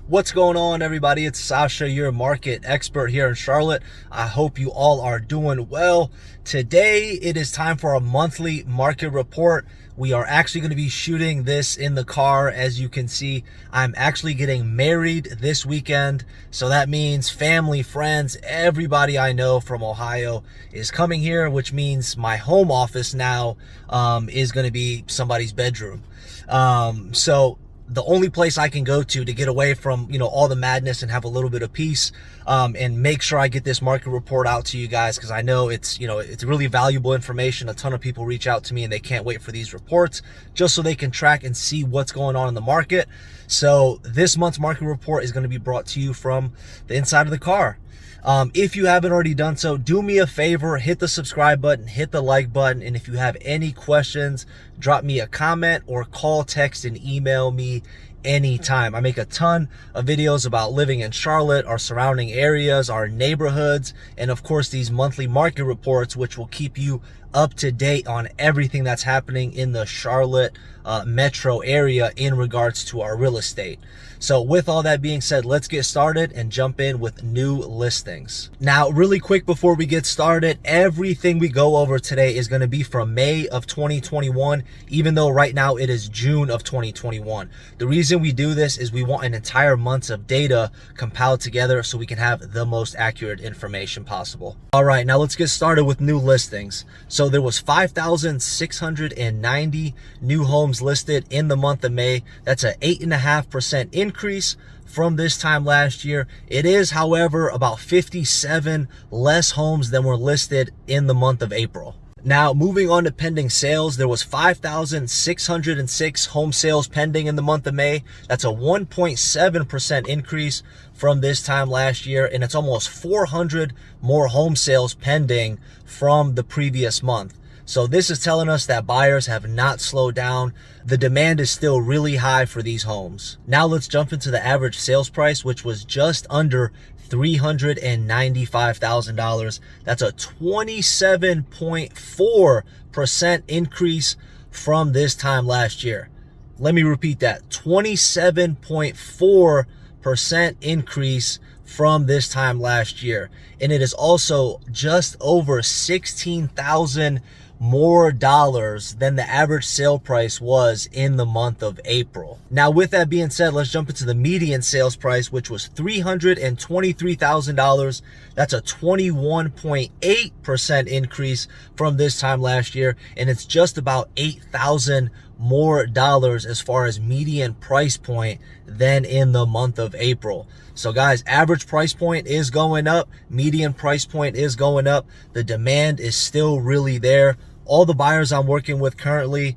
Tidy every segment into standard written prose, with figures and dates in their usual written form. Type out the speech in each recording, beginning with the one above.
What's going on, everybody? It's Sasha, your market expert here in Charlotte. I hope you all are doing well. Today, it is time for a monthly market report. We are actually going to be shooting this in the car. As you can see, I'm actually getting married this weekend. So that means family, friends, everybody I know from Ohio is coming here, which means my home office now is going to be somebody's bedroom. So the only place I can go to get away from, all the madness and have a little bit of peace, and make sure I get this market report out to you guys, because I know it's really valuable information. A ton of people reach out to me and they can't wait for these reports just so they can track and see what's going on in the market. So this month's market report is going to be brought to you from the inside of the car. If you haven't already done so, do me a favor, hit the subscribe button, hit the like button, and if you have any questions, drop me a comment or call, text, and email me anytime. I make a ton of videos about living in Charlotte, our surrounding areas, our neighborhoods, and of course these monthly market reports, which will keep you up to date on everything that's happening in the Charlotte metro area in regards to our real estate. So with all that being said, let's get started and jump in with new listings. Now, really quick before we get started, everything we go over today is going to be from May of 2021, even though right now it is June of 2021. The reason we do this is we want an entire month of data compiled together so we can have the most accurate information possible. All right, now let's get started with new listings. So there was 5,690 new homes listed in the month of May. That's an 8.5% increase from this time last year. It is, however, about 57 less homes than were listed in the month of April. Now, moving on to pending sales, there was 5,606 home sales pending in the month of May. That's a 1.7% increase from this time last year, and it's almost 400 more home sales pending from the previous month. So this is telling us that buyers have not slowed down. The demand is still really high for these homes. Now let's jump into the average sales price, which was just under $395,000. That's a 27.4% increase from this time last year. Let me repeat that, 27.4% increase from this time last year. And it is also just over $16,000 more dollars than the average sale price was in the month of April. Now, with that being said, let's jump into the median sales price, which was $323,000. That's a 21.8% increase from this time last year, and it's just about $8,000 more dollars as far as median price point than in the month of April. So guys, average price point is going up, median price point is going up. The demand is still really there. All the buyers I'm working with currently,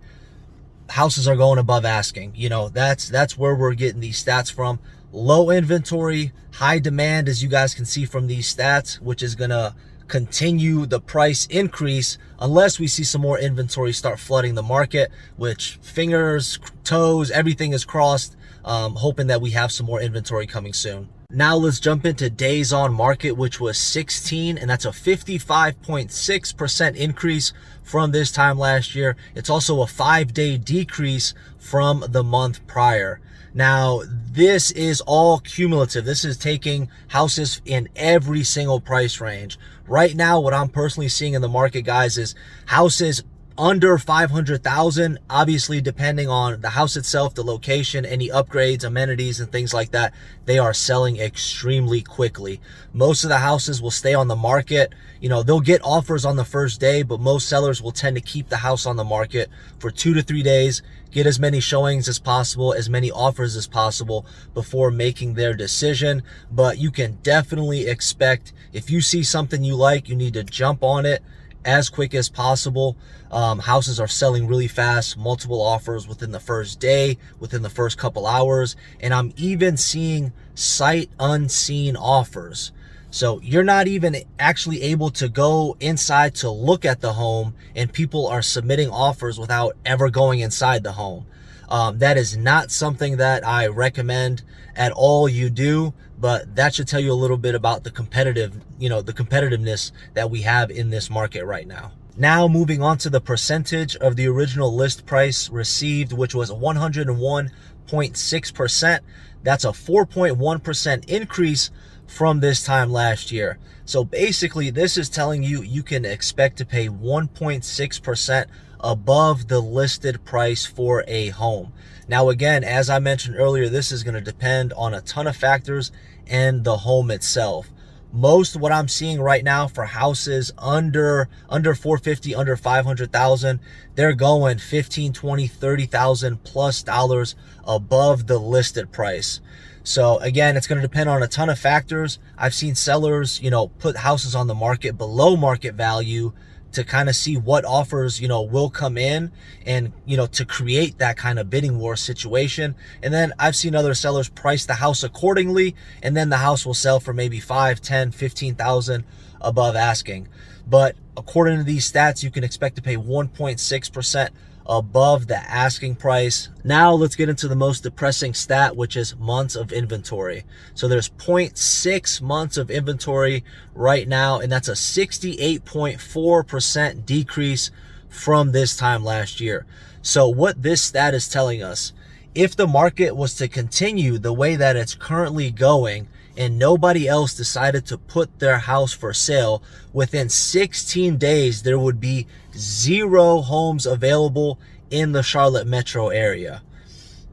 houses are going above asking. That's where we're getting these stats from. Low inventory, high demand, as you guys can see from these stats, which is gonna continue the price increase unless we see some more inventory start flooding the market, which fingers, toes, everything is crossed, hoping that we have some more inventory coming soon. Now let's jump into days on market, which was 16, and that's a 55.6% increase from this time last year. It's also a 5-day decrease from the month prior. Now, this is all cumulative. This is taking houses in every single price range. Right now, what I'm personally seeing in the market, guys, is houses under 500,000, obviously depending on the house itself, the location, any upgrades, amenities, and things like that, they are selling extremely quickly. Most of the houses will stay on the market. They'll get offers on the first day, but most sellers will tend to keep the house on the market for 2 to 3 days, get as many showings as possible, as many offers as possible before making their decision. But you can definitely expect, if you see something you like, you need to jump on it as quick as possible. Houses are selling really fast, multiple offers within the first day, within the first couple hours, and I'm even seeing sight unseen offers. So you're not even actually able to go inside to look at the home, and people are submitting offers without ever going inside the home. That is not something that I recommend at all you do, but that should tell you a little bit about the competitiveness that we have in this market right now. Now moving on to the percentage of the original list price received, which was 101.6%. That's a 4.1% increase from this time last year. So basically, this is telling you you can expect to pay 1.6% above the listed price for a home. Now, again, as I mentioned earlier, this is going to depend on a ton of factors and the home itself. Most what I'm seeing right now for houses under 450, under 500,000, they're going 15, 20, 30,000 plus dollars above the listed price. So again, it's going to depend on a ton of factors. I've seen sellers, put houses on the market below market value to kind of see what offers, will come in and, to create that kind of bidding war situation. And then I've seen other sellers price the house accordingly, and then the house will sell for maybe 5, 10, 15,000 above asking. But according to these stats, you can expect to pay 1.6% above the asking price. Now let's get into the most depressing stat, which is months of inventory. So there's 0.6 months of inventory right now, and that's a 68.4% decrease from this time last year. So what this stat is telling us, if the market was to continue the way that it's currently going and nobody else decided to put their house for sale, within 16 days, there would be 0 homes available in the Charlotte metro area.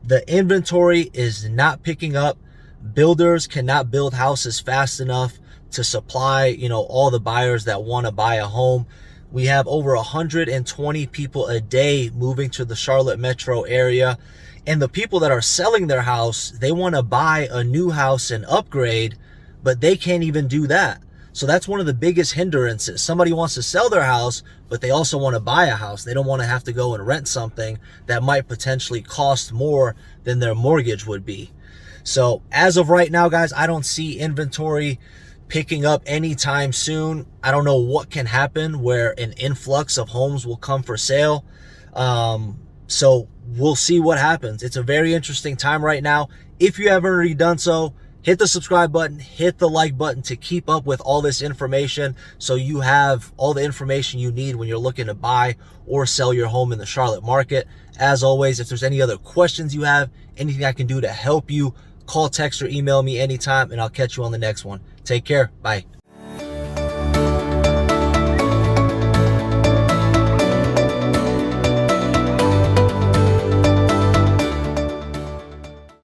The inventory is not picking up. Builders cannot build houses fast enough to supply, all the buyers that want to buy a home. We have over 120 people a day moving to the Charlotte metro area. And the people that are selling their house, they want to buy a new house and upgrade, but they can't even do that. So that's one of the biggest hindrances. Somebody wants to sell their house, but they also want to buy a house. They don't want to have to go and rent something that might potentially cost more than their mortgage would be. So as of right now, guys, I don't see inventory picking up anytime soon. I don't know what can happen where an influx of homes will come for sale. So we'll see what happens. It's a very interesting time right now. If you haven't already done so, hit the subscribe button, hit the like button to keep up with all this information, so you have all the information you need when you're looking to buy or sell your home in the Charlotte market. As always, if there's any other questions you have, anything I can do to help you, call, text, or email me anytime, and I'll catch you on the next one. Take care. Bye.